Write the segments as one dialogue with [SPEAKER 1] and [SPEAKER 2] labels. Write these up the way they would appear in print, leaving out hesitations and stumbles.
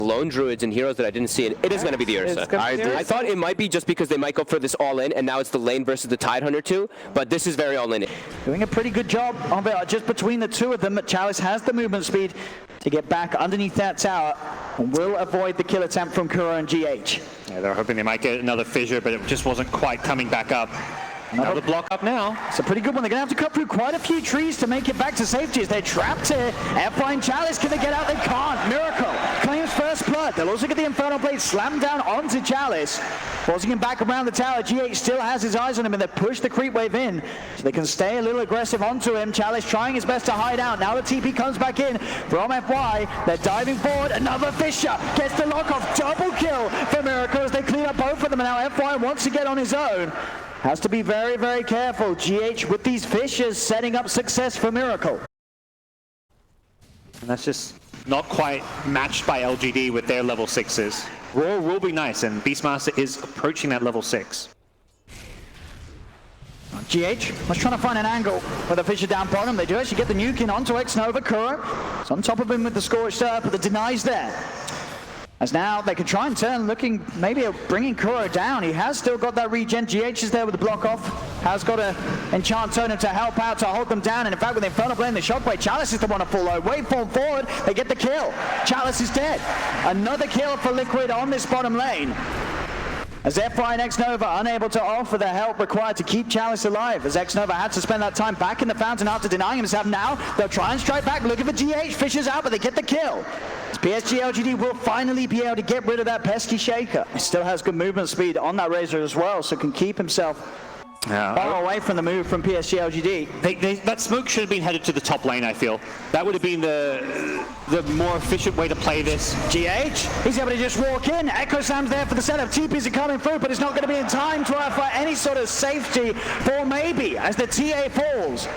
[SPEAKER 1] lone druids and heroes that I didn't see, and it is going to be the Ursa. I thought it might be just because they might go for this all-in, and now it's the lane versus the Tidehunter too, but this is very all-in.
[SPEAKER 2] Doing a pretty good job of it, just between the two of them. Chalice has the movement speed to get back underneath that tower and will avoid the kill attempt from Kuro and GH.
[SPEAKER 3] Yeah, they're hoping they might get another fissure, but it just wasn't quite coming back up. Another block up now.
[SPEAKER 2] It's a pretty good one. They're going to have to cut through quite a few trees to make it back to safety as they're trapped here. FY and Chalice, can they get out? They can't. Miracle claims first blood. They'll also get the Infernal Blade slammed down onto Chalice, forcing him back around the tower. GH still has his eyes on him, and they push the creep wave in so they can stay a little aggressive onto him. Chalice trying his best to hide out. Now the TP comes back in from FY. They're diving forward. Another Fissure gets the lock off. Double kill for Miracle as they clean up both of them. And now FY wants to get on his own. Has to be very, very careful. GH with these fissures setting up success for Miracle.
[SPEAKER 3] And that's just not quite matched by LGD with their level 6s. Roar will be nice, and Beastmaster is approaching that level 6.
[SPEAKER 2] GH was trying to find an angle for the Fissure down bottom. They do actually get the nuke in onto X-Nova. Kuro is on top of him with the Scorched Earth, but the deny's there. As now they can try and turn, looking maybe at bringing Kuro down. He has still got that regen. GH is there with the block off. Has got an enchant totem to help out, to hold them down. And in fact, with the Infernal Blade and the Shockwave, Chalice is the one to fall low. Waveform forward, they get the kill. Chalice is dead. Another kill for Liquid on this bottom lane. As FY and X-Nova unable to offer the help required to keep Chalice alive, as X-Nova had to spend that time back in the fountain after denying himself. Now they'll try and strike back, looking for GH, Fissures out, but they get the kill. PSG.LGD will finally be able to get rid of that pesky Shaker. He still has good movement speed on that Razor as well, so can keep himself far away from the move from PSG.LGD.
[SPEAKER 3] That smoke should have been headed to the top lane, I feel. That would have been the more efficient way to play this.
[SPEAKER 2] GH, he's able to just walk in. Echo Slam's there for the setup. TPs are coming through, but it's not going to be in time to offer any sort of safety for maybe as the TA falls.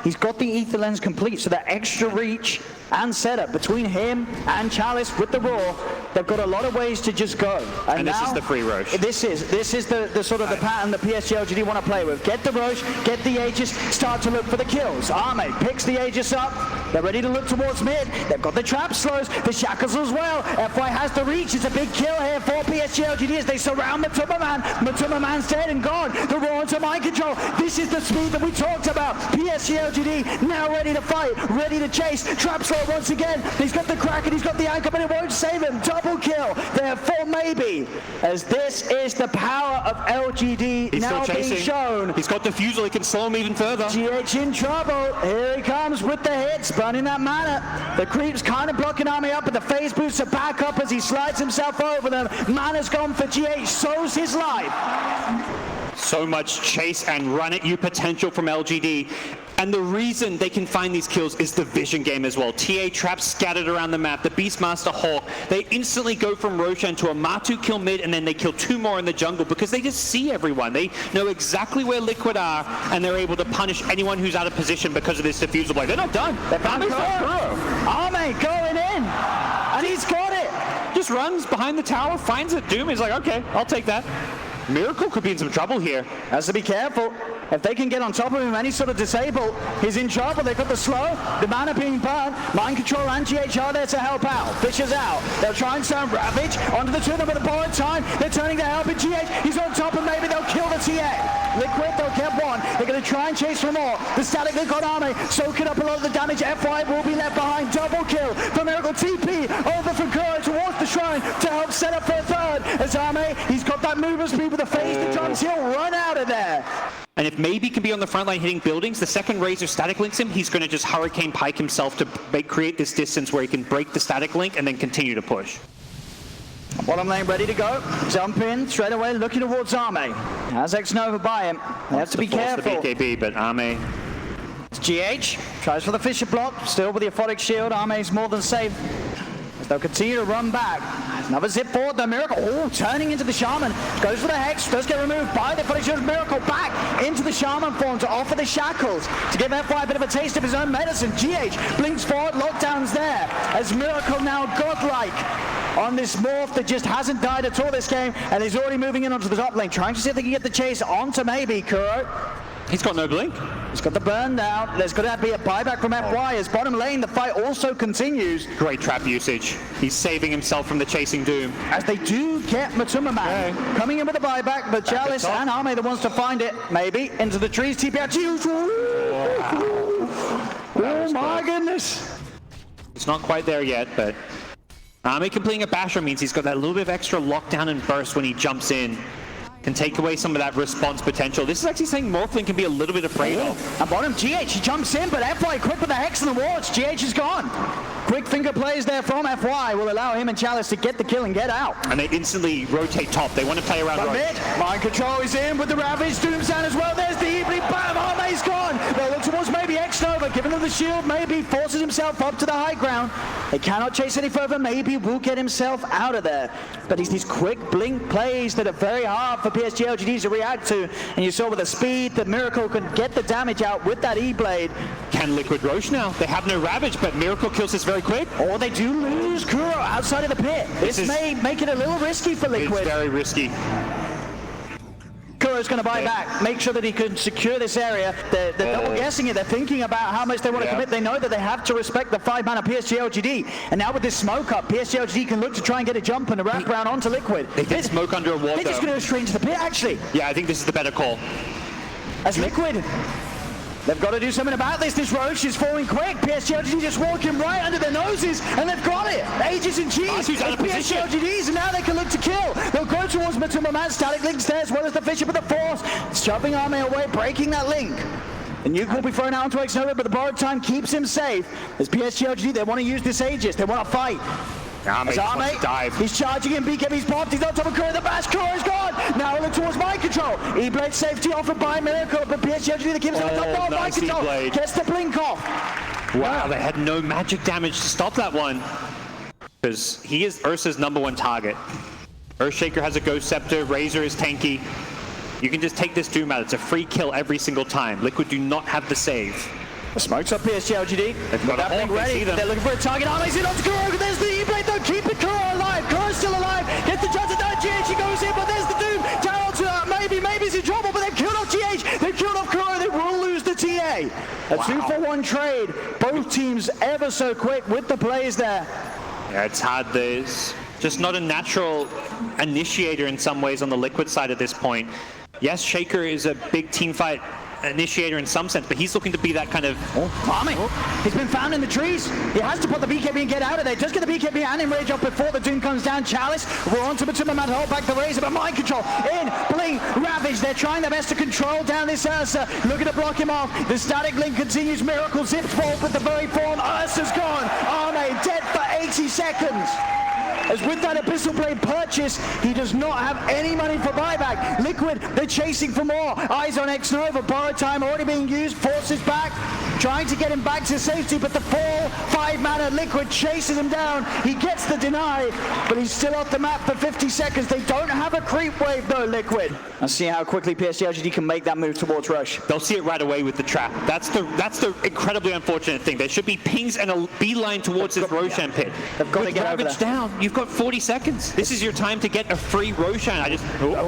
[SPEAKER 2] He's got the Ether Lens complete, so that extra reach and setup between him and Chalice with the Roar, they've got a lot of ways to just go.
[SPEAKER 3] And this is the free Roche.
[SPEAKER 2] This is the sort of the pattern the PSG.LGD want to play with. Get the Roche, get the Aegis, start to look for the kills. Arme picks the Aegis up. They're ready to look towards mid. They've got the trap slows, the shackles as well. FY has the reach. It's a big kill here for PSG.LGD as they surround Matuma Man. Matuma Man's dead and gone. The Roar into mind control. This is the speed that we talked about. PSG.LGD now ready to fight, ready to chase. Trap slow once again. He's got the Kraken, he's got the anchor, but it won't save him. Double kill there for maybe. As this is the power of LGD
[SPEAKER 3] he's
[SPEAKER 2] now being shown.
[SPEAKER 3] He's got Diffusal, he can slow him even further.
[SPEAKER 2] GH in trouble. Here he comes with the hits, burning that mana. The creep's kind of blocking Army up, but the phase boosts are back up as he slides himself over them. Mana's gone for GH, so's his life.
[SPEAKER 3] So much chase and run at you potential from LGD. And the reason they can find these kills is the vision game as well. TA traps scattered around the map, the Beastmaster Hawk. They instantly go from Roshan to a Matu kill mid, and then they kill 2 more in the jungle because they just see everyone. They know exactly where Liquid are, and they're able to punish anyone who's out of position because of this Diffusal Blade. They're not done.
[SPEAKER 2] They're Arme going in, and he's got it.
[SPEAKER 3] Just runs behind the tower, finds it. Doom is like, okay, I'll take that. Miracle could be in some trouble here.
[SPEAKER 2] Has to be careful. If they can get on top of him, any sort of disable, he's in trouble. They've got the slow, the mana being burned. Mind Control and GH are there to help out. Fisher's out. They'll try and send Ravage onto the two, but a borrowed time. They're turning to help it. GH, he's on top, and maybe they'll kill the TA. Liquid, they'll get one. They're going to try and chase for more. The Static Link on Arme, soaking up a lot of the damage. FY will be left behind. Double kill for Miracle. TP over for Kuro towards the shrine to help set up for a third. As Arme, he's got that movement speed with the phase that jumps. He'll run out of there.
[SPEAKER 3] And if maybe can be on the front line hitting buildings, the second Razor static links him, he's going to just Hurricane Pike himself to create this distance where he can break the static link and then continue to push.
[SPEAKER 2] Bottom lane ready to go. Jump in straight away, looking towards Arme. Has X-Nova by him. They have to be careful.
[SPEAKER 3] The BKB, but Arme.
[SPEAKER 2] GH tries for the Fissure block, still with the Aphotic Shield. Arme's more than safe. They'll continue to run back. Another zip forward, the Miracle, turning into the Shaman. Goes for the Hex, does get removed by the Aphotic Shield. Miracle back into the Shaman form to offer the Shackles, to give FY a bit of a taste of his own medicine. GH blinks forward, lockdown's there, as Miracle now godlike on this morph that just hasn't died at all this game, and he's already moving in onto the top lane, trying to see if they can get the chase onto maybe Kuro.
[SPEAKER 3] He's got no blink.
[SPEAKER 2] He's got the burn down. There's going to be a buyback from FY as bottom lane. The fight also continues.
[SPEAKER 3] Great trap usage. He's saving himself from the chasing doom.
[SPEAKER 2] As they do get Matuma Man coming in with a buyback, but Chalice and Arme that wants to find it. Maybe into the trees. TP out. Oh my goodness.
[SPEAKER 3] It's not quite there yet, but Arme completing a basher means he's got that little bit of extra lockdown and burst when he jumps in. Can take away some of that response potential. This is actually saying Morphling can be a little bit afraid of.
[SPEAKER 2] And bottom, GH, he jumps in, but FY quick with the Hex and the wards. GH is gone. Quick finger plays there from FY will allow him and Chalice to get the kill and get out.
[SPEAKER 3] And they instantly rotate top. They want to play around
[SPEAKER 2] mid. Mind control is in with the Ravage. Doom's down as well. There's the evening. Bam! Arme's gone. They look towards maybe X-Nova, giving him the shield. Maybe forces himself up to the high ground. They cannot chase any further. Maybe will get himself out of there. But it's these quick blink plays that are very hard for PSG.LGD to react to. And you saw with the speed that Miracle can get the damage out with that E-Blade.
[SPEAKER 3] Can Liquid Roche now? They have no Ravage, but Miracle kills this very quick.
[SPEAKER 2] Or they do lose Kuro outside of the pit. This may make it a little risky for Liquid.
[SPEAKER 3] It's very risky.
[SPEAKER 2] Kuro's going to buy back, make sure that he can secure this area. They're double guessing it. They're thinking about how much they want to commit. They know that they have to respect the 5-man of PSG.LGD. And now with this smoke up, PSG.LGD can look to try and get a jump and a wrap around onto Liquid.
[SPEAKER 3] They did smoke under a wall.
[SPEAKER 2] They're just going to go straight into the pit, actually.
[SPEAKER 3] Yeah, I think this is the better call.
[SPEAKER 2] As Liquid, they've got to do something about this. This Roche is falling quick. PSG.LGD just walking right under their noses, and they've got it. Aegis and Cheese. PSG.LGDs, and now they can look to kill. They'll go towards Matuma Man. Static Link's there as well as the Fisher, but the Force shoving Arme away, breaking that link. The nuke will be thrown out onto X-Nova, but the borrowed time keeps him safe. As PSG.LGD, they want to use this Aegis. They want to fight. Arme, he's charging in, BKB's popped, he's on top of Kuro, the bash, Kuro is gone! Now we look towards mind control. E-Blade safety offered by Miracle, but PSG.LGD that keeps on top of mind control. Gets the blink off.
[SPEAKER 3] Wow, they had no magic damage to stop that one. Because he is Ursa's #1 target. Earthshaker has a Ghost Scepter, Razor is tanky. You can just take this Doom out, it's a free kill every single time. Liquid do not have the save.
[SPEAKER 2] The smokes up PSG.LGD. They've got that thing ready. They're looking for a target. Arme's in onto Kuro. There's the E-Blade though. Keep it. Kuro alive. Kuro's still alive. Gets the chance of that. GH, he goes in, but there's the Doom. Down to maybe he's in trouble, but they've killed off GH. They've killed off Kuro. They will lose the TA. A 2-for-1 trade. Both teams ever so quick with the plays there.
[SPEAKER 3] Yeah, it's hard. There's just not a natural initiator in some ways on the Liquid side at this point. Yes, Shaker is a big team fight initiator in some sense, but he's looking to be that kind of...
[SPEAKER 2] Arme, he's been found in the trees. He has to put the BKB and get out of there. Just get the BKB and Enrage up before the Doom comes down. Chalice, we're on to Matuma Man to hold back the Razor, but mind control in, blink, Ravage. They're trying their best to control down this Ursa. Looking to block him off. The static link continues. Miracle zips forward with the very form. Ursa's gone. Arme dead for 80 seconds. As with that Abyssal Blade purchase, he does not have any money for buyback. Liquid, they're chasing for more. Eyes on X-Nova, borrowed time already being used, forces back, trying to get him back to safety, but the 5-mana Liquid chases him down. He gets the deny, but he's still off the map for 50 seconds. They don't have a creep wave though, Liquid. Let's see how quickly PSG.LGD can make that move towards Roche.
[SPEAKER 3] They'll see it right away with the trap. That's the incredibly unfortunate thing. There should be pings and a beeline towards this Roshan pit.
[SPEAKER 2] They've got to get over there.
[SPEAKER 3] Down, you've got 40 seconds. This is your time to get a free Roshan.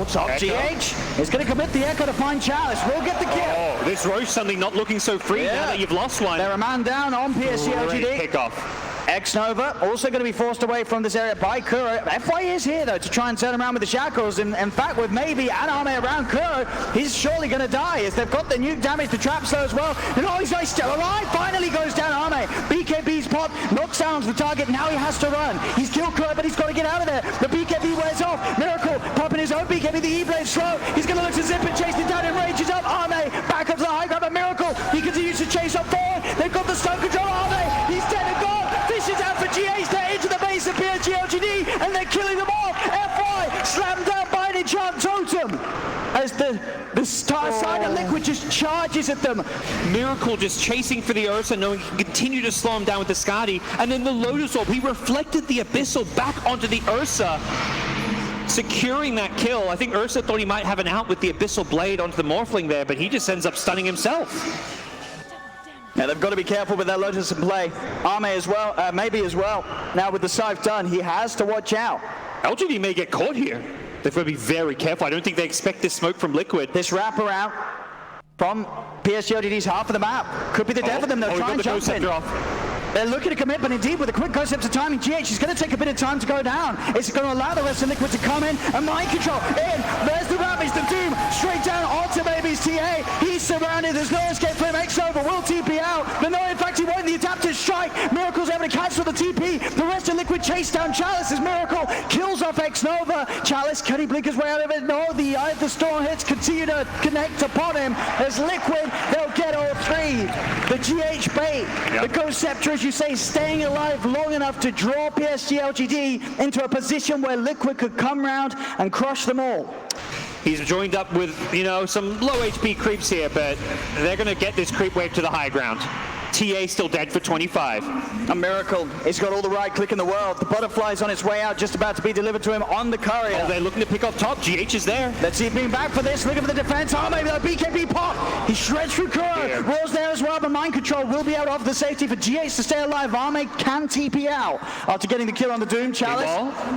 [SPEAKER 2] Top GH is going to commit the Echo to find Chalice. We'll get the kill.
[SPEAKER 3] Oh, this Roche suddenly not looking so free now that you've lost one.
[SPEAKER 2] They're a man down on PSG.LGD.
[SPEAKER 3] Pick off.
[SPEAKER 2] X-Nova also going to be forced away from this area by Kuro. FY is here though to try and turn around with the shackles, and in fact with maybe an Arme around Kuro, he's surely going to die as they've got the nuke damage, the trap slow as well. And he's still alive. Finally goes down Arme. BKB's pop, knocks down onto the target. Now he has to run. He's killed Kuro, but he's got to get out of there. The BKB wears off. Miracle popping his own BKB. The E-Blade slow. He's going to look to zip and chase it down and rages up. Arme back up to the high ground, but Miracle, he continues to chase up forward. They've got the stun control. Arme, he's dead and gone. Fish is out for GH. They're into the base of PSG.LGD and they're killing them off. FY slammed down by an enchant totem as the side of Liquid just charges at them.
[SPEAKER 3] Miracle just chasing for the Ursa, knowing he can continue to slow him down with the Skadi, and then the Lotus Orb, he reflected the Abyssal back onto the Ursa, securing that kill. I think Ursa thought he might have an out with the Abyssal Blade onto the Morphling there, but he just ends up stunning himself.
[SPEAKER 2] Yeah, they've got to be careful with that Lotus in play. Arme as well, maybe as well. Now with the Scythe done, he has to watch out.
[SPEAKER 3] LGD may get caught here. They've got to be very careful. I don't think they expect this smoke from Liquid.
[SPEAKER 2] This wraparound. from PSG.LGD's half of the map. Could be the death of them. They'll try and jump in. They're looking to commit, but indeed with a quick concept of timing, GH is going to take a bit of time to go down. It's going to allow the rest of Liquid to come in, and mind control in. There's the Ravage, the Doom, straight down onto Baby's TA. He's surrounded, there's no escape for him. X-Nova will TP out, but no, in fact, he won't. The adaptive strike. Miracle's able to cancel the TP. The rest of Liquid chase down Chalice as Miracle kills off X-Nova. Chalice, can he blink his way out of it? No, the Eye of the Storm hits continue to connect upon him. As Liquid, they'll get all three. The GH bait, the Ghost Scepter, as you say, staying alive long enough to draw PSG.LGD into a position where Liquid could come round and crush them all.
[SPEAKER 3] He's joined up with, you know, some low HP creeps here, but they're going to get this creep wave to the high ground. TA still dead for 25.
[SPEAKER 2] A Miracle. He's got all the right click in the world. The Butterfly's on its way out, just about to be delivered to him on the courier.
[SPEAKER 3] Oh, they're looking to pick up top. GH is there.
[SPEAKER 2] Let's see him being back for this. Looking for the defense. Oh, maybe the BKB pop. He shreds through Kuro. Roar's there as well, but Mind Control will be out of the safety for GH to stay alive. Arme can TP out after getting the kill on the Doom. Chalice.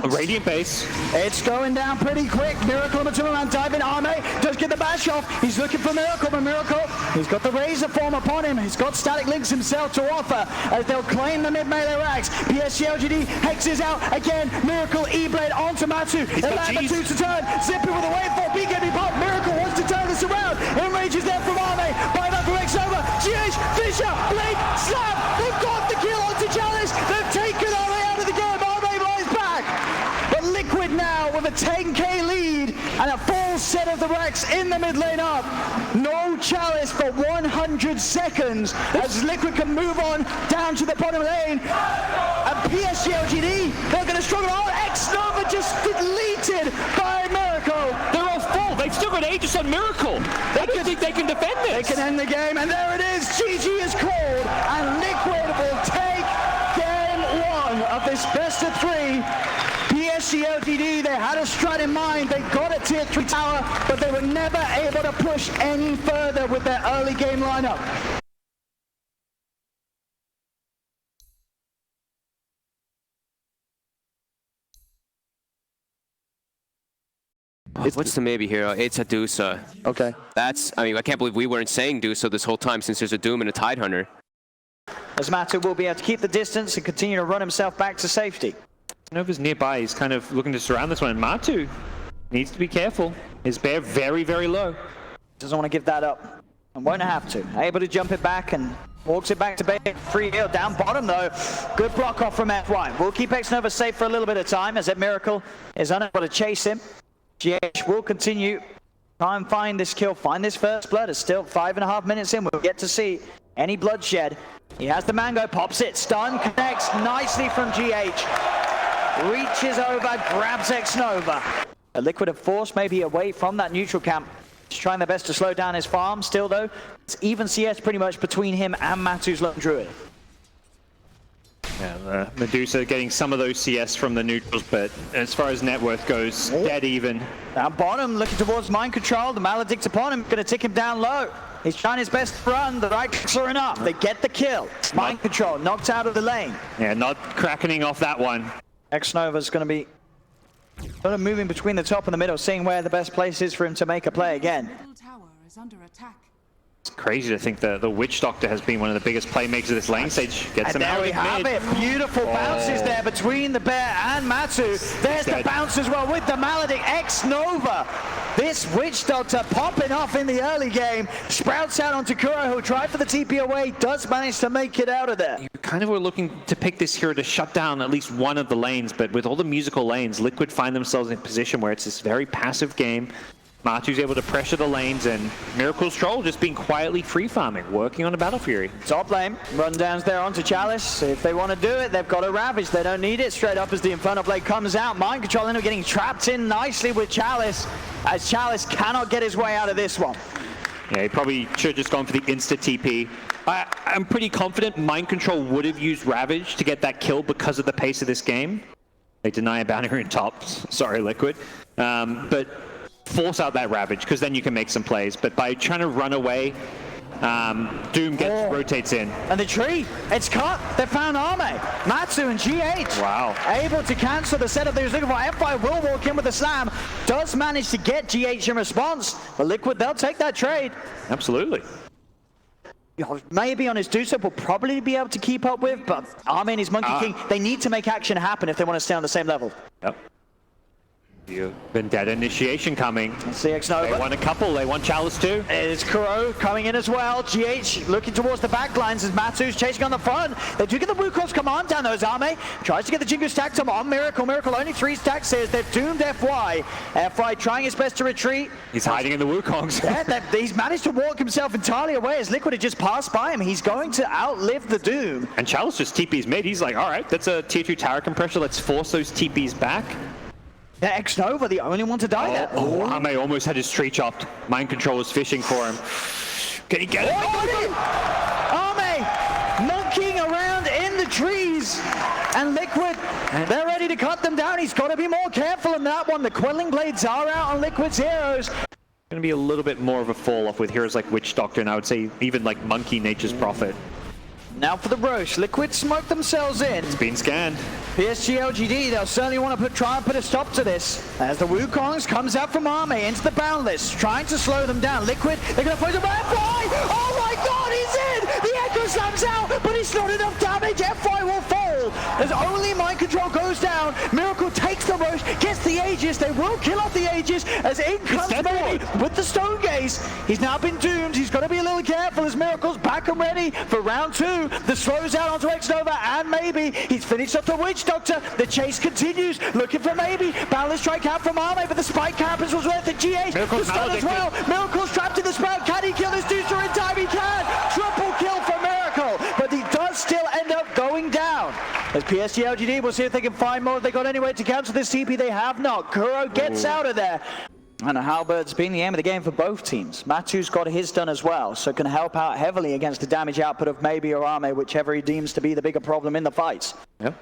[SPEAKER 3] A Radiant base.
[SPEAKER 2] It's going down pretty quick. Miracle on the two-man dive in. Arme does get the bash off. He's looking for Miracle, but Miracle, he's got the Razor form upon him. He's got static links himself to offer as they'll claim the mid-melee racks. PSG.LGD hexes out again. Miracle E-Blade onto Matu. Allow the two to turn. Zippy with a wave for BKB pop. Miracle wants to turn this around. Enrage is there from Arme. Buyback from X-Nova. GH, Fisher, Blade, Slap. They've got the kill onto Chalice. They've taken Arme out of the game. Arme lies back. But Liquid now with a 10k lead and a full set of the racks in the mid lane up. No Chalice for 100 seconds as Liquid can move on down to the bottom lane. And PSG.LGD, they're going to struggle. Oh, X-Nova just deleted by Miracle.
[SPEAKER 3] They're all full. They've still got Aegis on Miracle. I don't think they can defend this.
[SPEAKER 2] They can end the game, and there it is. GG is called, and Liquid will take game one of this best of three. PSG.LGD, they had a strat in mind. They got a tier 3 tower, but they were never able to push any further with their early game lineup.
[SPEAKER 1] What's the maybe here? It's a Dusa.
[SPEAKER 2] Okay.
[SPEAKER 1] I mean, I can't believe we weren't saying Dusa this whole time since there's a Doom and a Tidehunter.
[SPEAKER 2] As Matu will be able to keep the distance and continue to run himself back to safety.
[SPEAKER 3] Nova's nearby. He's kind of looking to surround this one. And Matu needs to be careful. His bear very, very low.
[SPEAKER 2] Doesn't want to give that up. And won't have to. Able to jump it back and walks it back to bay. Free heal down bottom though. Good block off from FY. We'll keep X-Nova safe for a little bit of time as that Miracle is unable to chase him. GH will continue. Try and find this kill. Find this first blood. It's still 5.5 minutes in. We'll get to see any bloodshed. He has the mango. Pops it. Stun. Connects nicely from GH. Reaches over, grabs X-Nova. A Liquid of Force maybe away from that neutral camp. He's trying their best to slow down his farm. Still though, it's even CS pretty much between him and Matu's Lone Druid.
[SPEAKER 3] Yeah, Medusa getting some of those CS from the neutrals, but as far as net worth goes, dead even.
[SPEAKER 2] Down bottom, looking towards Mind Control. The Maledict upon him, gonna tick him down low. He's trying his best to run. The right clicks are enough. They get the kill. Mind Control knocked out of the lane.
[SPEAKER 3] Yeah, not crackening off that one.
[SPEAKER 2] X-Nova's going to be sort of moving between the top and the middle, seeing where the best place is for him to make a play again.
[SPEAKER 3] It's crazy to think the Witch Doctor has been one of the biggest playmakers of this lane stage. Gets
[SPEAKER 2] And there we have it. Beautiful bounces there between the Bear and Matu. There's the bounce as well with the Maledict. X-Nova. This Witch Doctor popping off in the early game. Sprouts out onto Kuro, who'll try for the TP away. Does manage to make it out of there.
[SPEAKER 3] You kind of were looking to pick this hero to shut down at least one of the lanes, but with all the musical lanes, Liquid find themselves in a position where it's this very passive game. Matu's able to pressure the lanes, and Miracle's Troll just being quietly free farming, working on a Battle Fury.
[SPEAKER 2] Top lane, rundowns there onto Chalice. If they want to do it, they've got a Ravage. They don't need it. Straight up as the Infernal Blade comes out. Mind Control end up getting trapped in nicely with Chalice, as Chalice cannot get his way out of this one.
[SPEAKER 3] Yeah, he probably should have just gone for the insta TP. I'm pretty confident Mind Control would have used Ravage to get that kill because of the pace of this game. They deny a bounty in top. Sorry, Liquid. But force out that Ravage, because then you can make some plays. But by trying to run away, Doom rotates in.
[SPEAKER 2] And the tree, it's cut. They found Arme. Matsu and GH.
[SPEAKER 3] Wow.
[SPEAKER 2] Able to cancel the setup they was looking for. F5 will walk in with the slam. Does manage to get GH in response. But Liquid, they'll take that trade.
[SPEAKER 3] Absolutely.
[SPEAKER 2] Maybe on his Dusa will probably be able to keep up with, but Arme and his Monkey King, they need to make action happen if they want to stay on the same level.
[SPEAKER 3] Yep. Vendetta initiation coming.
[SPEAKER 2] CX Nova.
[SPEAKER 3] They want a couple. They want Chalice too.
[SPEAKER 2] It's Kuro coming in as well. GH looking towards the back lines as Matsu's chasing on the front. They do get the Wukong's command down though as Arme tries to get the Jingu stacked on Miracle. Miracle only 3 stacks says they've doomed FY. FY trying his best to retreat.
[SPEAKER 3] He's hiding in the Wukongs.
[SPEAKER 2] Yeah, he's managed to walk himself entirely away as Liquid had just passed by him. He's going to outlive the Doom.
[SPEAKER 3] And Chalice just TP's mid. He's like, all right, that's a tier 2 tower compressor. Let's force those TPs back.
[SPEAKER 2] Yeah, X-Nova, the only one to die there.
[SPEAKER 3] Arme almost had his tree chopped. Mind Control was fishing for him. Can he get it?
[SPEAKER 2] Arme monkeying around in the trees. And Liquid, they're ready to cut them down. He's got to be more careful in that one. The Quelling Blades are out on Liquid's heroes.
[SPEAKER 3] Going to be a little bit more of a fall off with heroes like Witch Doctor, and I would say even like Monkey, Nature's Prophet.
[SPEAKER 2] Now for the Roche. Liquid smoke themselves in.
[SPEAKER 3] It's been scanned.
[SPEAKER 2] PSG.LGD, they'll certainly want to try and put a stop to this. As the Wukongs comes out from Arme into the Boundless, trying to slow them down. Liquid, they're going to force a FY! Oh my god, he's in! The Echo Slam's out, but it's not enough damage. FY will fall. As only Mind Control goes down, Miracle takes the Roche, gets the Aegis. They will kill off the Aegis as in comes Ready with the Stone Gaze. He's now been doomed. He's got to be a little careful as Miracle's back and ready for round 2. The slows out onto X-Nova, and maybe he's finished off the Witch Doctor. The chase continues, looking for maybe. Balance strike out from Arme, but the spike campus was worth the GH.
[SPEAKER 3] Miracle's
[SPEAKER 2] the stun as well. Miracle's trapped in the spout. Can he kill his Deucer in time? He can. Triple kill for Miracle, but he does still end up going down. As PSG.LGD, we'll see if they can find more. They got anywhere to cancel this TP. They have not. Kuro gets out of there. And Halberd's been the aim of the game for both teams. Matsu's got his done as well, so can help out heavily against the damage output of maybe or Arme, whichever he deems to be the bigger problem in the fights.
[SPEAKER 3] Yep.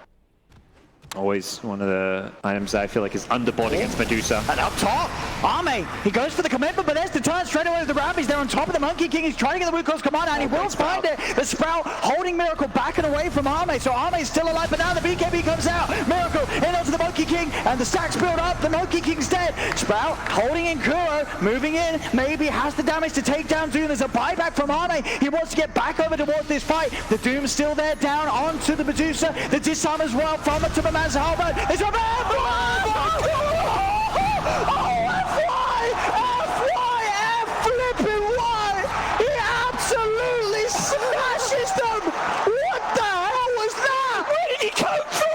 [SPEAKER 3] Always one of the items that I feel like is underbought against Medusa.
[SPEAKER 2] And up top, Arme, he goes for the commitment, but there's the turn straight away with the Rambies. They're on top of the Monkey King. He's trying to get the Wukong's command, and he will find it. The Sprout holding Miracle back and away from Arme, so Arme's still alive, but now the BKB comes out. Miracle in onto the Monkey King, and the stacks build up. The Monkey King's dead. Sprout holding in Kuro, moving in, maybe has the damage to take down Doom. There's a buyback from Arme. He wants to get back over towards this fight. The Doom's still there, down onto the Medusa. The disarm as well from it to the man's Halberd. It's a flipping why! He absolutely smashes them! What the hell was that? Where did he come from?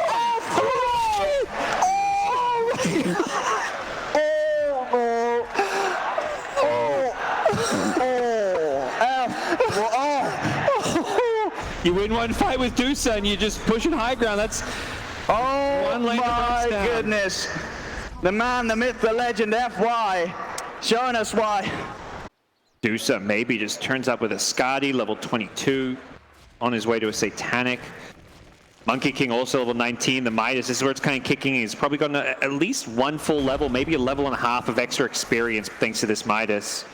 [SPEAKER 3] You win one fight with Dusa and you just pushing high ground. That's
[SPEAKER 2] oh my goodness. The man, the myth, the legend, FY, showing us why.
[SPEAKER 3] Dusa maybe just turns up with a Skadi, level 22, on his way to a Satanic. Monkey King also level 19. The Midas, this is where it's kind of kicking. He's probably got at least one full level, maybe a level and a half of extra experience thanks to this Midas.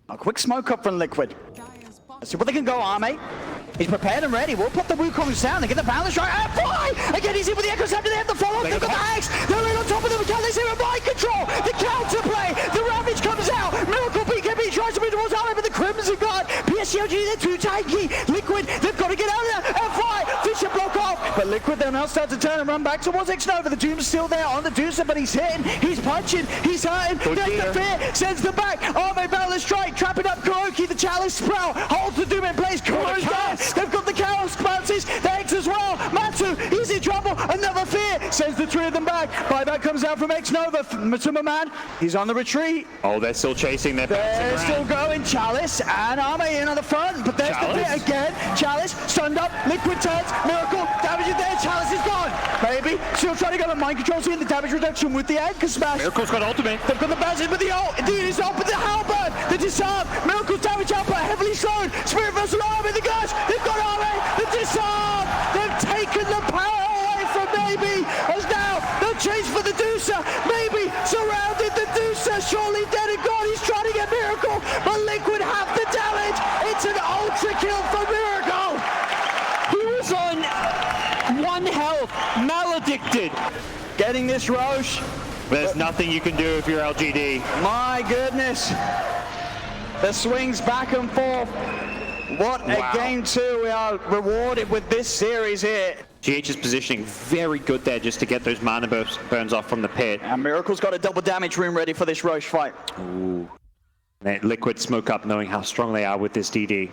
[SPEAKER 2] A quick smoke up from Liquid. Let's see what they can go, Arme. He's prepared and ready. We'll put the Wukongs down. They get the balance right. And fly! Again, he's in with the Echo Scepter. They have the follow-up. They've got the Axe. They're right on top of them. Can they see a Mind Control? The counterplay. The Ravage comes out. Miracle BKB tries to move towards Arme, but the Crimson Guard. PSG.LGD, they're too tanky. Liquid, they've got to get out of there. And fly! Fisher block off. But Liquid, they'll now start to turn and run back towards X-Nova. The Doom's still there on the Deucer, but he's hitting. He's punching. He's hurting. There's the fear. Sends them back. Arme balance strike. Trapping up Kuroki. The Chalice Sprout holds the Doom in place. Kuro's down. They've got the Chaos bounces. The X as well. Matsu, he's in trouble. Another fear. Sends the 3 of them back. Buyback comes out from X-Nova. Matsuma Man, he's on the retreat.
[SPEAKER 3] Oh, they're still chasing.
[SPEAKER 2] They're still going. Chalice and Arme in on the front, but there's the bit again. Chalice stunned up. Liquid turns. Miracle. Damage is there. Chalice is gone. Maybe. Still trying to go to Mind Control. Seeing the damage reduction with the Anchor Smash.
[SPEAKER 3] Miracle's got ultimate.
[SPEAKER 2] They've got the bounces with the ult. Indeed, it's up with the Halberd. The disarm. Miracle's damage output heavily slowed. Spirit vessel Arme in the gush. They've got Arme. The disarm. They've taken the power away from maybe. As now the chase for the Deucer. Maybe surrounded the Deucer. Surely dead and gone. He's trying to get Miracle, but Liquid have the damage. getting this Roche.
[SPEAKER 3] There's nothing you can do if you're LGD.
[SPEAKER 2] My goodness. The swings back and forth. What a game two. We are rewarded with this series here.
[SPEAKER 3] GH is positioning very good there just to get those mana burns off from the pit.
[SPEAKER 2] And Miracle's got a double damage room ready for this Roche fight.
[SPEAKER 3] Ooh. Liquid smoke up knowing how strong they are with this DD.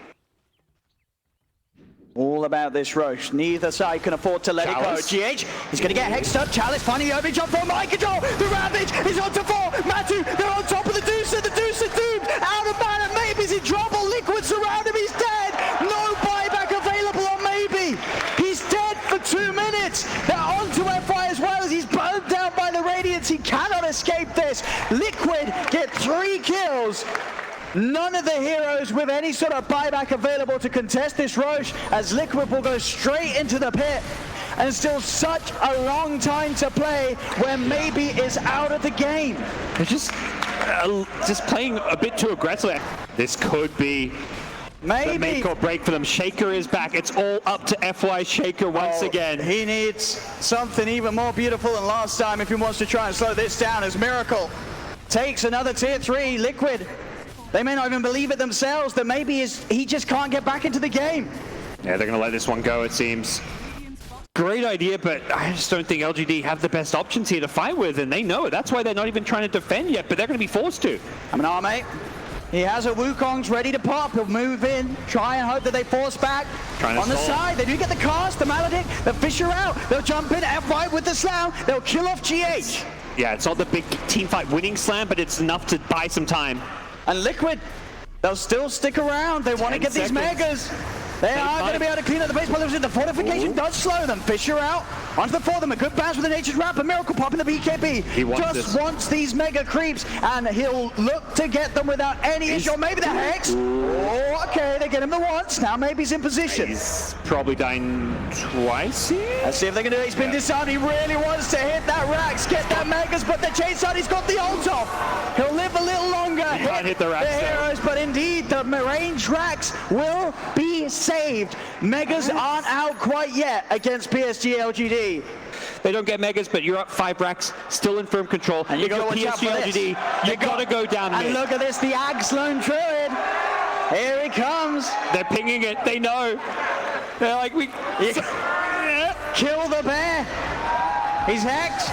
[SPEAKER 2] All about this Roche. Neither side can afford to let
[SPEAKER 3] Chalice.
[SPEAKER 2] it go. GH is going to get hexed up. Chalice finding the open jump for mind control. The Ravage is on to 4. Matu, they're on top of the Deucer. The Deucer doomed. Out of mana. Maybe's in trouble. Liquid surround him. He's dead. No buyback available on Maybe. He's dead for 2 minutes. They're on to FY as well as he's burned down by the Radiance. He cannot escape this. Liquid get 3 kills. None of the heroes with any sort of buyback available to contest this Roche, as Liquid will go straight into the pit. And still such a long time to play where Maybe is out of the game.
[SPEAKER 3] They're just playing a bit too aggressively. This could be the make or break for them. Shaker is back. It's all up to FY Shaker once again.
[SPEAKER 2] He needs something even more beautiful than last time if he wants to try and slow this down, as Miracle takes another tier 3. Liquid, they may not even believe it themselves that maybe he just can't get back into the game.
[SPEAKER 3] Yeah, they're going to let this one go, it seems. Great idea, but I just don't think LGD have the best options here to fight with, and they know it. That's why they're not even trying to defend yet, but they're going to be forced to.
[SPEAKER 2] I mean, mate. He has a Wukong's ready to pop. He'll move in, try and hope that they force back. On the side, they do get the cast, the Maledict, the Fisher out. They'll jump in, F5 with the slam. They'll kill off GH.
[SPEAKER 3] Yeah, it's not the big team fight winning slam, but it's enough to buy some time.
[SPEAKER 2] And Liquid, they'll still stick around. They want to get these megas. They are going to be able to clean up the base, but the fortification does slow them. Fisher out. Onto the 4 them. A good bounce with the Nature's Wrap. A Miracle popping the BKB.
[SPEAKER 3] He
[SPEAKER 2] wants these mega creeps, and he'll look to get them without any issue. Or maybe the Hex. Oh, okay, they get him the once. Now maybe he's in position.
[SPEAKER 3] He's probably dying twice here.
[SPEAKER 2] Let's see if they can do it. He's been disarmed. He really wants to hit that Rax, get that megas, but the Chainsaw, he's got the ult off. He'll live a little longer.
[SPEAKER 3] He can't hit the Rax
[SPEAKER 2] heroes, but indeed, the range Rax will be saved. Megas aren't out quite yet against PSG.LGD.
[SPEAKER 3] They don't get megas, but you're up 5 racks, still in firm control.
[SPEAKER 2] And you got
[SPEAKER 3] PSG.LGD, you got to go down mid.
[SPEAKER 2] And look at this, the Axe Lone Druid. Here he comes.
[SPEAKER 3] They're pinging it, they know. They're like,
[SPEAKER 2] Kill the bear. He's hexed.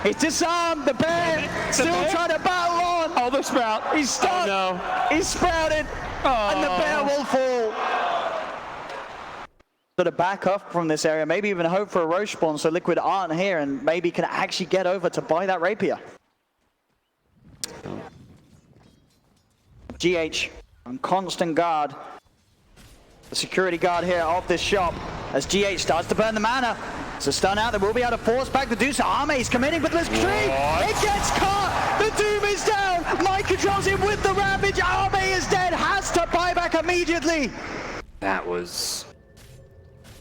[SPEAKER 2] He's disarmed. The bear still trying to battle on.
[SPEAKER 3] Oh, the Sprout.
[SPEAKER 2] He's stuck.
[SPEAKER 3] Oh, no.
[SPEAKER 2] He's sprouted.
[SPEAKER 3] Oh.
[SPEAKER 2] And the bear will fall. Sort of back up from this area, maybe even hope for a Roche spawn so Liquid aren't here and maybe can actually get over to buy that rapier. GH on constant guard. The security guard here of this shop as GH starts to burn the mana. It's a stun out. They will be able to force back the Deuce. Arme's committing with this tree. It gets caught. The Doom is down. Mike controls him with the Ravage. Arme is dead. Has to buy back immediately.
[SPEAKER 3] That was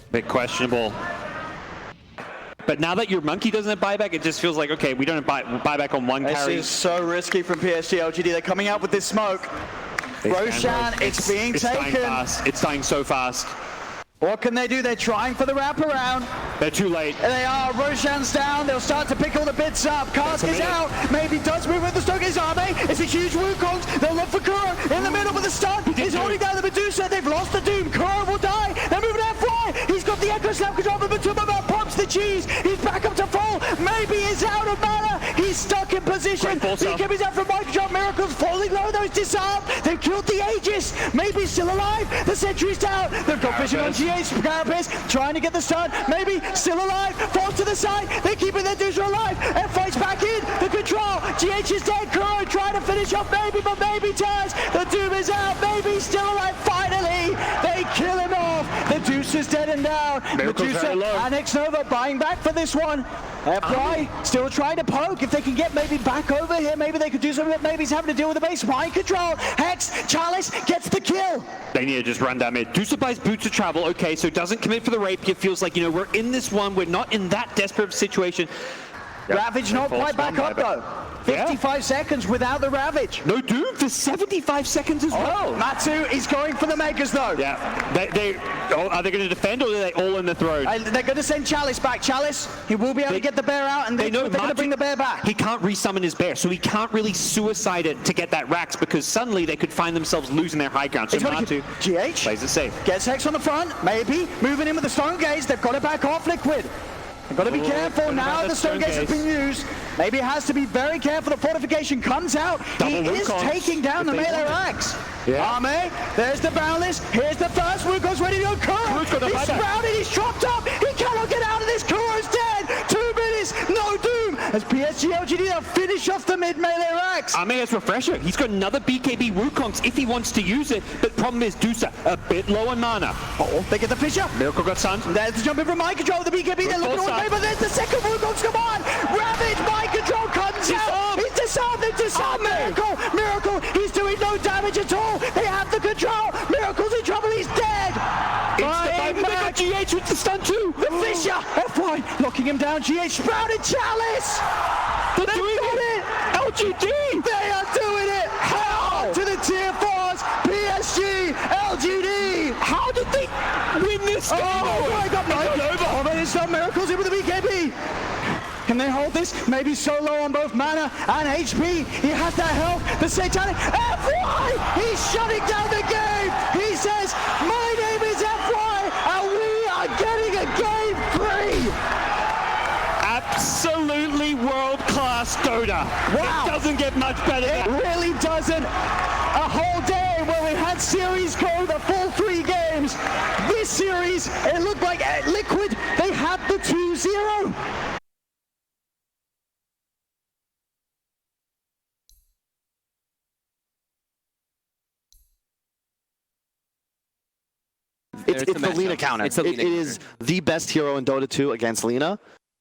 [SPEAKER 3] a bit questionable. But now that your monkey doesn't have buyback, it just feels like, okay, we don't have buyback on one carry.
[SPEAKER 2] This is so risky from PSG.LGD. They're coming out with this smoke. Roshan, it's being taken.
[SPEAKER 3] Dying fast. It's dying so fast.
[SPEAKER 2] What can they do? They're trying for the wraparound.
[SPEAKER 3] They're too late.
[SPEAKER 2] And they are. Roshan's down. They'll start to pick all the bits up. Cask is out. Maybe does move with the stoke. Is Arme. It's a huge Wukong. They'll look for Kuro in the middle with the stun. He's holding down the Medusa. They've lost the Doom. Kuro will die. They're moving to FY. He's got the Echo Slam control, but Matuma pops the cheese. He's back up to full. Maybe he's out of mana. He's stuck in position. BKB's out from Mike control. Miracle's falling low. Though he's disarmed. They've killed the Aegis. Maybe still alive. The sentry's down. They've got vision on GH. Carapace trying to get the stun. Maybe still alive. Falls to the side. They're keeping their Deucer alive. F5's back in. The control. GH is dead. Kuro trying to finish off Maybe, but Maybe turns. The Doom is out. Maybe still alive. Finally, they kill him off. The Deuce is dead and down. Medusa and X-Nova buying back for this one. FY still trying to poke. If they can get Maybe back over here, maybe they could do something. Maybe he's having to deal with the base. Mind control. Hex. Chalice gets the kill.
[SPEAKER 3] They need to just run down mid. Deucer buys boots of travel. Okay, so doesn't commit for the rapier. Feels like, you know, we're in this one. We're not in that desperate situation.
[SPEAKER 2] Ravage not quite back up though. 55 seconds without the Ravage.
[SPEAKER 3] No Doom for 75 seconds as well.
[SPEAKER 2] Matsu is going for the Megas though.
[SPEAKER 3] Yeah. Are they going to defend or are they all in the throne?
[SPEAKER 2] They're going to send Chalice back. Chalice, he will be able to get the bear out and they're going to bring the bear back.
[SPEAKER 3] He can't resummon his bear, so he can't really suicide it to get that Rax because suddenly they could find themselves losing their high ground. So Matu
[SPEAKER 2] GH
[SPEAKER 3] plays it safe.
[SPEAKER 2] Gets Hex on the front, maybe. Moving in with the Stone Gaze. They've got it back off Liquid. They've got to be careful now the Stone Gaze has been used. Maybe it has to be very careful. The fortification comes out. He is taking down the melee Rax. Arme, there's the Boundless. Here's the first. Wukon's ready to go. Kuro, he's surrounded. He's chopped up. He cannot get out of this. Kuro's dead. 2 minutes. No Doom. As PSG.LGD now finish off the mid melee Rax.
[SPEAKER 3] Arme has Refresher. He's got another BKB Wukongs if he wants to use it. But problem is Dusa a bit low on mana.
[SPEAKER 2] They get the Fisher.
[SPEAKER 3] Miracle got stunned.
[SPEAKER 2] There's the jump in from Mind Control. The BKB. They're looking away, but there's the second Wukongs. Come on. Ravage. Mind Control comes out. He's disarmed. They disarmed Miracle. Miracle. He's doing no damage at all. They have the control. Miracle's in trouble. He's dead.
[SPEAKER 3] GH with the stun too.
[SPEAKER 2] The Fisher. FY locking him down. GH sprouted Chalice.
[SPEAKER 3] They're doing it. LGD.
[SPEAKER 2] They are doing it. How? To the tier 4s. PSG.LGD.
[SPEAKER 3] How did they win this game?
[SPEAKER 2] Oh my God. Oh, but it's not Miracles in with the BKB. Can they hold this? Maybe solo on both mana and HP. He has that health. The Satanic FY! He's shutting down the game! He says, my name is FY, and we are getting a game 3!
[SPEAKER 3] Absolutely world-class Dota.
[SPEAKER 2] Wow.
[SPEAKER 3] It doesn't get much better than that.
[SPEAKER 2] It really doesn't. A whole day where we had series go the full 3 games. This series, it looked like Liquid, they had the 2-0.
[SPEAKER 4] It's the Lina counter. It is the best hero in Dota 2 against Lina.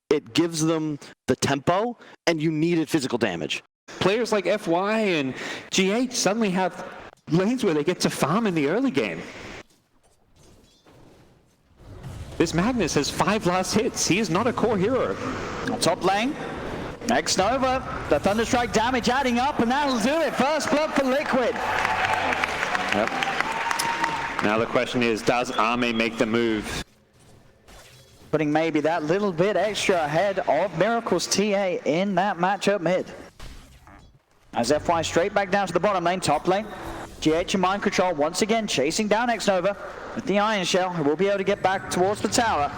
[SPEAKER 4] It gives them the tempo, and you needed physical damage.
[SPEAKER 3] Players like FY and GH suddenly have lanes where they get to farm in the early game. This Magnus has 5 last hits. He is not a core hero.
[SPEAKER 2] Top lane. Next Nova. The Thunderstrike damage adding up, and that'll do it. First blood for Liquid.
[SPEAKER 3] Yep. Now the question is, does Arme make the move?
[SPEAKER 2] Putting maybe that little bit extra ahead of Miracle's TA in that matchup mid. As FY straight back down to the bottom lane, top lane. GH and Mind Control once again chasing down X-Nova with the Iron Shell, who will be able to get back towards the tower.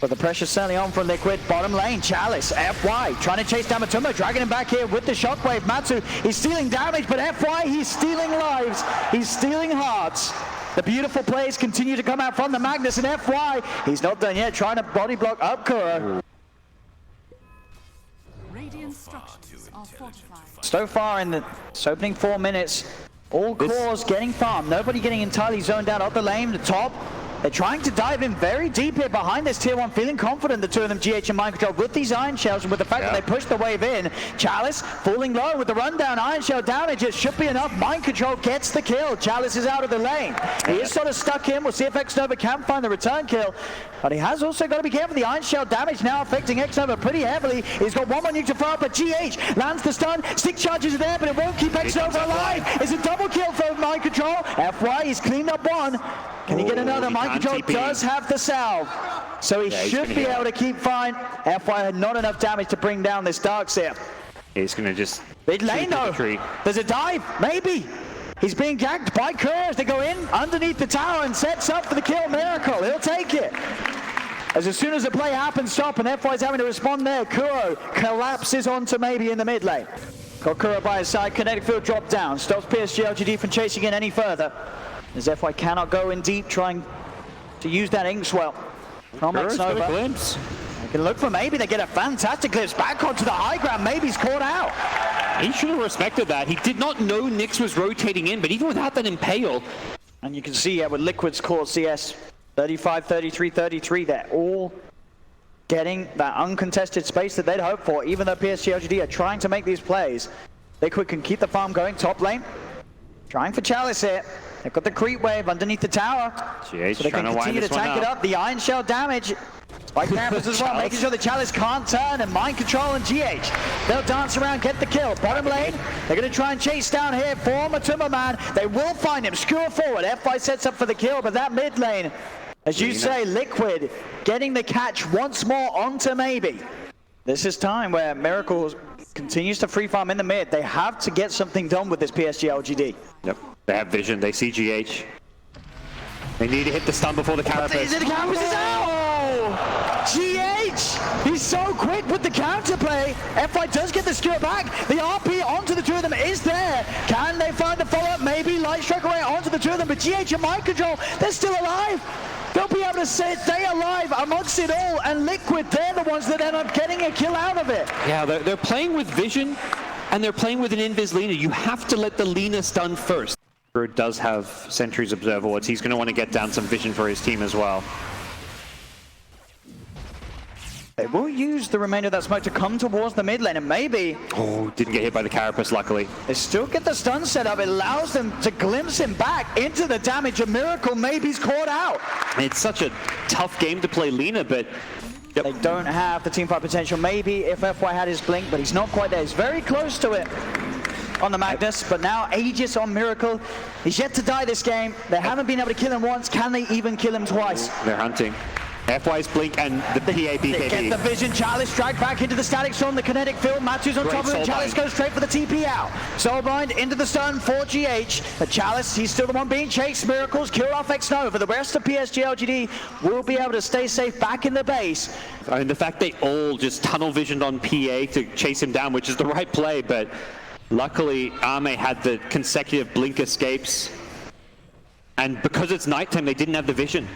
[SPEAKER 2] But the pressure's certainly on for Liquid. Bottom lane, Chalice, FY trying to chase down Matumbo, dragging him back here with the Shockwave. Matsu, he's stealing damage, but FY, he's stealing lives. He's stealing hearts. The beautiful plays continue to come out from the Magnus, and FY, he's not done yet, trying to body block up Kuro. So far in the opening 4 minutes, all cores getting farmed, nobody getting entirely zoned out up the lane, the top. They're trying to dive in very deep here behind this tier 1, feeling confident, the two of them, GH and Mind Control, with these Iron Shells and with the fact that they push the wave in. Chalice falling low with the rundown, Iron Shell damage, it should be enough. Mind Control gets the kill. Chalice is out of the lane. He is sort of stuck in. We'll see if X-Nova can find the return kill, but he has also got to be careful. The Iron Shell damage now affecting X-Nova pretty heavily. He's got 1 more nuke to fire, but GH lands the stun. 6 charges are there, but it won't keep X-Nova alive. It's a double kill for Mind Control. FY, he's cleaned up 1. Can he get another? Mind Control does have the salve, so he should be able to keep fine. FY had not enough damage to bring down this Darkseer.
[SPEAKER 3] He's going to just...
[SPEAKER 2] Mid lane though, there's a dive, maybe. He's being gagged by Kuro as they go in underneath the tower and sets up for the kill. Miracle, he'll take it. As soon as the play happens, stop, and FY's having to respond there. Kuro collapses onto maybe in the mid lane. Got Kuro by his side, kinetic field drop down, stops PSG.LGD from chasing in any further. As FY cannot go in deep, trying to use that Inkswell from X-Nova. They can look for maybe, they get a fantastic glimpse back onto the high ground, maybe he's caught out.
[SPEAKER 3] He should have respected that. He did not know Nyx was rotating in, but even without that Impale.
[SPEAKER 2] And you can see with Liquid's core CS, 35, 33, 33, they're all getting that uncontested space that they'd hoped for, even though PSG.LGD are trying to make these plays. Liquid can keep the farm going, top lane. Trying for Chalice here. They've got the creep wave underneath the tower, so they can continue to tank it up. The Iron Shell damage By campus as well, making sure the Chalice can't turn, and mind control and GH. They'll dance around, get the kill. Bottom lane, they're going to try and chase down here for Matumba Man. They will find him, skewer forward. F5 sets up for the kill, but that mid lane, as you say, Liquid getting the catch once more onto Maybe. This is time where Miracle continues to free farm in the mid. They have to get something done with this PSG.LGD.
[SPEAKER 3] Yep, they have vision, they see GH. They need to hit the stun before the Carapace.
[SPEAKER 2] The Carapace is out! GH! He's so quick with the counterplay. F5 does get the skewer back. The RP onto the two of them is there. Can they find the follow-up? Maybe Light Strike away onto the two of them, but GH and mind control, they're still alive. They'll be able to stay alive amongst it all, and Liquid, they're the ones that end up getting a kill out of it.
[SPEAKER 3] Yeah, they're playing with vision, and they're playing with an invis Lina. You have to let the Lina stun first. Bird does have Sentry's Observer Wards. He's going to want to get down some vision for his team as well.
[SPEAKER 2] They will use the remainder of that smoke to come towards the mid lane, and maybe...
[SPEAKER 3] Oh, didn't get hit by the Carapace, luckily.
[SPEAKER 2] They still get the stun set up. It allows them to glimpse him back into the damage. A miracle, maybe's caught out.
[SPEAKER 3] It's such a tough game to play Lina, but...
[SPEAKER 2] Yep. They don't have the teamfight potential. Maybe if FY had his blink, but he's not quite there. He's very close to it on the Magnus, but now Aegis on Miracle. He's yet to die this game. They haven't been able to kill him once. Can they even kill him twice?
[SPEAKER 3] They're hunting. FY's blink and the PABKB.
[SPEAKER 2] They get the vision. Chalice drag back into the static storm, the kinetic field. Matthew's on top of it. Chalice goes straight for the TP out. Soulbind into the stun for GH. The Chalice, he's still the one being chased. Miracles kill off X-Nova. The rest of PSG.LGD will be able to stay safe back in the base.
[SPEAKER 3] I mean, the fact they all just tunnel visioned on PA to chase him down, which is the right play, but luckily Ame had the consecutive blink escapes. And because it's nighttime, they didn't have the vision.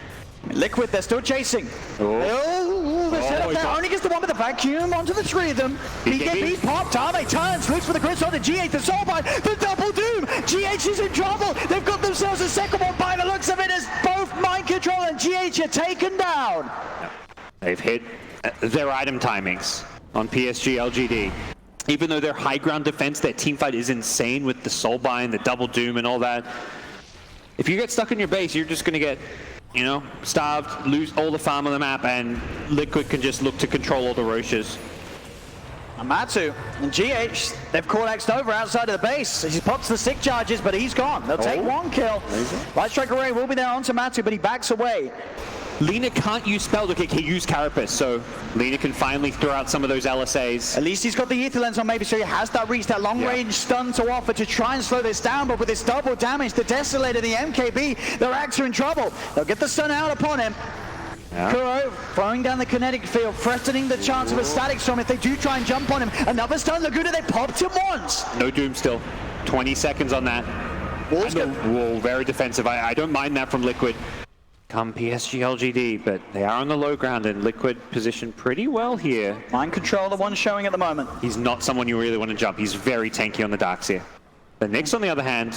[SPEAKER 2] Liquid, they're still chasing. The setup there only gets the one with the vacuum onto the three of them. BKB's popped. Ame turns, looks for the Chris on the GH, the Soulbind, the double doom. GH is in trouble. They've got themselves a second one by the looks of it as both mind control and GH are taken down.
[SPEAKER 3] They've hit their item timings on PSG.LGD. Even though they're high ground defense, their teamfight is insane with the Soulbind, the double doom, and all that. If you get stuck in your base, you're just going to get, you know, starved, lose all the farm on the map, and Liquid can just look to control all the Roches.
[SPEAKER 2] Amatsu and GH, they've caught X-Nova outside of the base. He pops the stick charges, but he's gone. They'll take one kill. Light Strike Array will be there onto Amatsu, but he backs away.
[SPEAKER 3] Lina can't use spell to kick, he used Carapace, so Lina can finally throw out some of those LSAs.
[SPEAKER 2] At least he's got the Ether Lens on maybe, so he has that reach, that long-range stun to offer to try and slow this down, but with this double damage, the Desolator, the MKB, the Rax are in trouble. They'll get the stun out upon him. Kuro throwing down the kinetic field, threatening the chance of a static storm if they do try and jump on him. Another stun, Laguna, they popped him once.
[SPEAKER 3] No doom still. 20 seconds on that. Whoa, very defensive. I don't mind that from Liquid. Come PSG.LGD, but they are on the low ground and Liquid positioned pretty well here.
[SPEAKER 2] Mind control, the one showing at the moment.
[SPEAKER 3] He's not someone you really want to jump. He's very tanky on the darks here. The Nyx, on the other hand,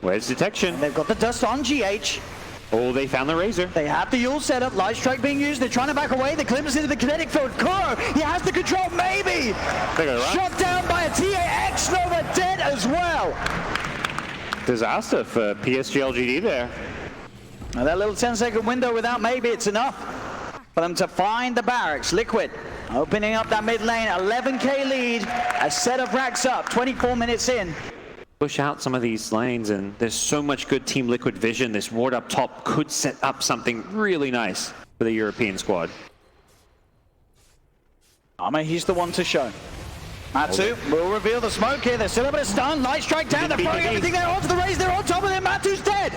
[SPEAKER 3] where's detection?
[SPEAKER 2] And they've got the dust on GH.
[SPEAKER 3] Oh, they found the Razor.
[SPEAKER 2] They have the Yule set up, Light Strike being used. They're trying to back away. The glimpse into the kinetic field. Kuro, he has the control, maybe. Shot down by a TA. X-Nova dead as well.
[SPEAKER 3] Disaster for PSG.LGD there.
[SPEAKER 2] Now that little 10-second window without maybe, it's enough for them to find the barracks. Liquid opening up that mid lane, 11k lead, a set of racks up, 24 minutes in.
[SPEAKER 3] Push out some of these lanes, and there's so much good Team Liquid vision. This ward up top could set up something really nice for the European squad.
[SPEAKER 2] He's the one to show. Matsu will reveal the smoke here. They're still able to stun. Light Strike down. They're throwing everything there onto the Raze. They're on top of it. Matsu's dead.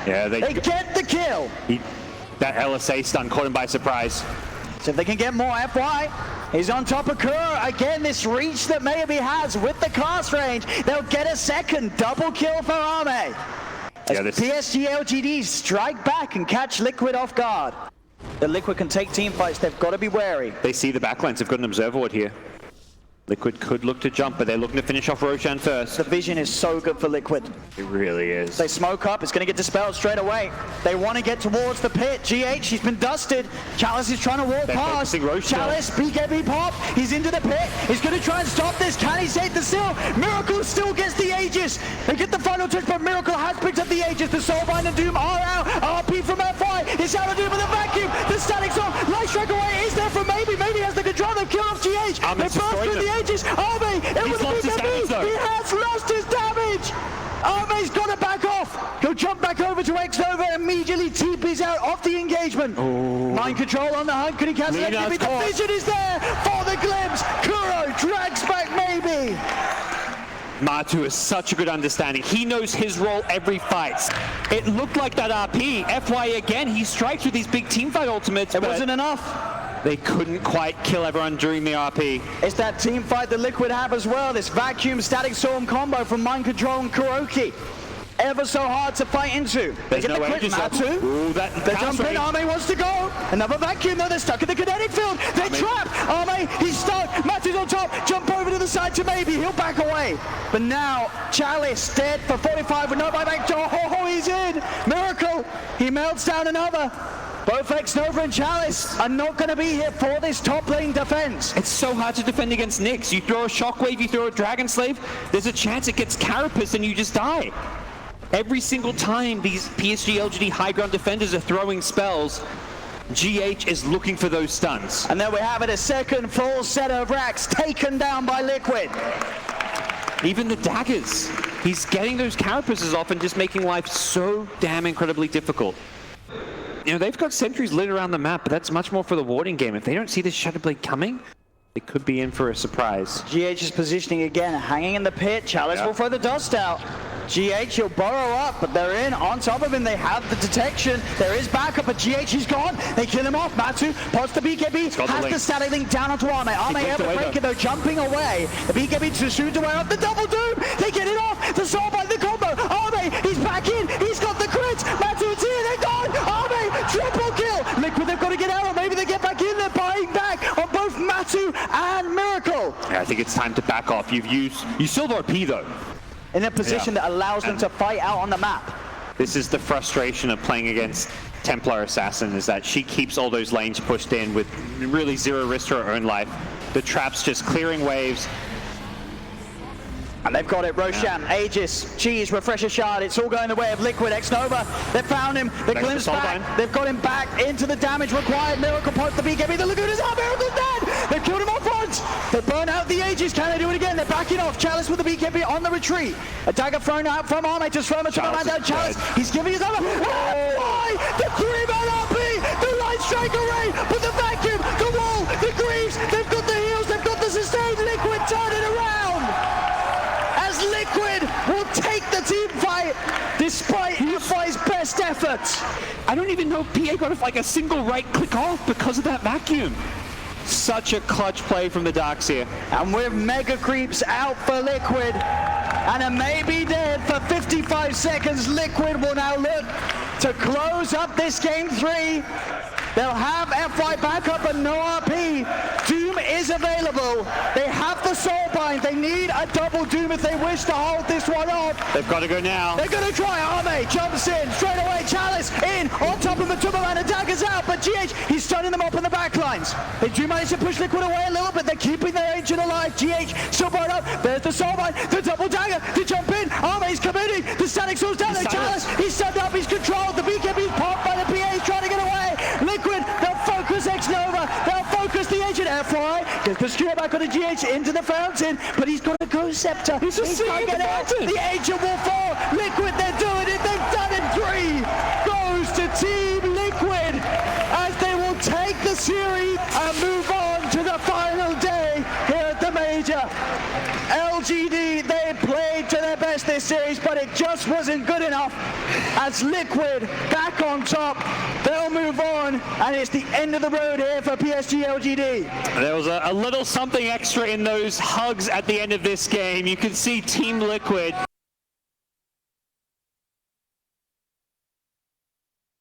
[SPEAKER 3] Yeah, they
[SPEAKER 2] get the kill.
[SPEAKER 3] That LSA stun caught him by surprise.
[SPEAKER 2] So if they can get more, FY is on top of Kuro. Again, this reach that maybe has with the cast range. They'll get a second double kill for Ame. As PSG.LGD strike back and catch Liquid off guard. The Liquid can take team fights. They've got to be wary.
[SPEAKER 3] They see the backlines. They've got an observer ward here. Liquid could look to jump, but they're looking to finish off Roshan first.
[SPEAKER 2] The vision is so good for Liquid.
[SPEAKER 3] It really is.
[SPEAKER 2] They smoke up, it's going to get dispelled straight away. They want to get towards the pit. GH, he's been dusted. Chalice is trying to walk past. Chalice, BKB pop, he's into the pit. He's going to try and stop this. Can he save the seal? Miracle still gets the Aegis. They get the final touch, but Miracle has picked up the Aegis. The Soulbind and Doom are out. RP from FY is out of Doom with a vacuum. The Static's on. Light Strike away is there from Maybe. Maybe has the control. They've killed off GH. They burst through the Aegis. Arme, it was a BKB. He has lost his damage. Arme's got to back off. He'll jump back over to X-Nova, immediately TP's out of the engagement. Mind control on the hunt. Could he cancel it? The vision is there for the glimpse. Kuro drags back Maybe.
[SPEAKER 3] Matu has such a good understanding. He knows his role every fight. It looked like that RP. FY again, he strikes with these big teamfight ultimates.
[SPEAKER 2] It wasn't enough.
[SPEAKER 3] They couldn't quite kill everyone during the RP.
[SPEAKER 2] It's that team fight that Liquid have as well. This vacuum static storm combo from Mind Control and Kuroki. Ever so hard to fight into.
[SPEAKER 3] There's no way to
[SPEAKER 2] Matu.
[SPEAKER 3] Ooh, that
[SPEAKER 2] they jump in. Arme wants to go. Another vacuum though. They're stuck in the kinetic field. They're trapped. Arme, he's stuck. Matu's on top. Jump over to the side to Maybe. He'll back away. But now Chalice dead for 45 with no buyback. Oh, he's in. Miracle. He melts down another. Both X-Nova and Chalice are not going to be here for this top lane defense.
[SPEAKER 3] It's so hard to defend against Nyx. You throw a Shockwave, you throw a Dragon Slave, there's a chance it gets Carapace and you just die. Every single time these PSG.LGD high ground defenders are throwing spells, GH is looking for those stuns.
[SPEAKER 2] And there we have it, a second full set of racks taken down by Liquid.
[SPEAKER 3] Even the daggers. He's getting those Carapaces off and just making life so damn incredibly difficult. You know, they've got sentries lit around the map, but that's much more for the warding game. If they don't see this Shadowblade coming, they could be in for a surprise.
[SPEAKER 2] GH is positioning again, hanging in the pit. Chalice will throw the dust out. GH, he'll burrow up, but they're in. On top of him, they have the detection. There is backup, but GH is gone. They kill him off. Matu pots the BKB, has the static link down onto Arme. Arme able to break it, though, jumping away. The BKB too soon to wear off the double doom. They get it off. The soul by the combo. Arme, he's back in. He's got the crits. Matu's here. They're gone. Arme, triple kill. Liquid, they've got to get out, or maybe they get back in. They're buying back on both Matu and Miracle.
[SPEAKER 3] Yeah, I think it's time to back off. You still have RP, though.
[SPEAKER 2] In a position that allows them to fight out on the map.
[SPEAKER 3] This is the frustration of playing against Templar Assassin, is that she keeps all those lanes pushed in with really zero risk to her own life. The traps just clearing waves.
[SPEAKER 2] And they've got it, Roshan, Aegis, Cheese, Refresher Shard, it's all going the way of Liquid. X-Nova, they've found him, the glimpse back, they've got him back into the damage required. Miracle posts the BKB, the Lagoon is out, Miracle's dead! They've killed him off once! They burn out the Aegis, can they do it again? They're backing off, Chalice with the BKB on the retreat. A dagger thrown out from Arme to throw him to the man down. Chalice, he's giving his other. The Cream RP, the light strike array, but the vacuum, the wall, the Greaves, they've got the heals, they've got the sustain. Liquid turn it around! Liquid will take the team fight despite FY's best efforts.
[SPEAKER 3] I don't even know if PA got like a single right click off because of that vacuum. Such a clutch play from the Darks here.
[SPEAKER 2] And with Mega Creeps out for Liquid and a Maybe dead for 55 seconds, Liquid will now look to close up this game 3. They'll have FY backup and no RP. Doom is available. They have the Soulbind. They need a double Doom if they wish to hold this one off.
[SPEAKER 3] They've got to go now.
[SPEAKER 2] They're going to try. Arme jumps in straight away. Chalice in on top of the Tumberland and daggers out. But GH, he's stunning them up on the back lines. They do manage to push Liquid away a little bit. They're keeping their agent alive. GH still brought up. There's the Soulbind, the double dagger to jump in. Arme's committing. The static source down there. Chalice, he's stunned up. He's controlled. The BKB's popped by the PA trying to get away. Liquid, they'll focus X-Nova, they'll focus the agent. FY gets the skewer back on the GH into the fountain, but he's got a Ghost Scepter. He can't get out. The agent will fall. Liquid, they're doing it. They've done it. 3 goes to Team Liquid as they will take the series and move on to the final day here at the Major. LGD, they played to their best this series, but it just wasn't good enough. As Liquid back on top, they'll move on, and it's the end of the road here for PSG.LGD.
[SPEAKER 3] There was a little something extra in those hugs at the end of this game. You can see Team Liquid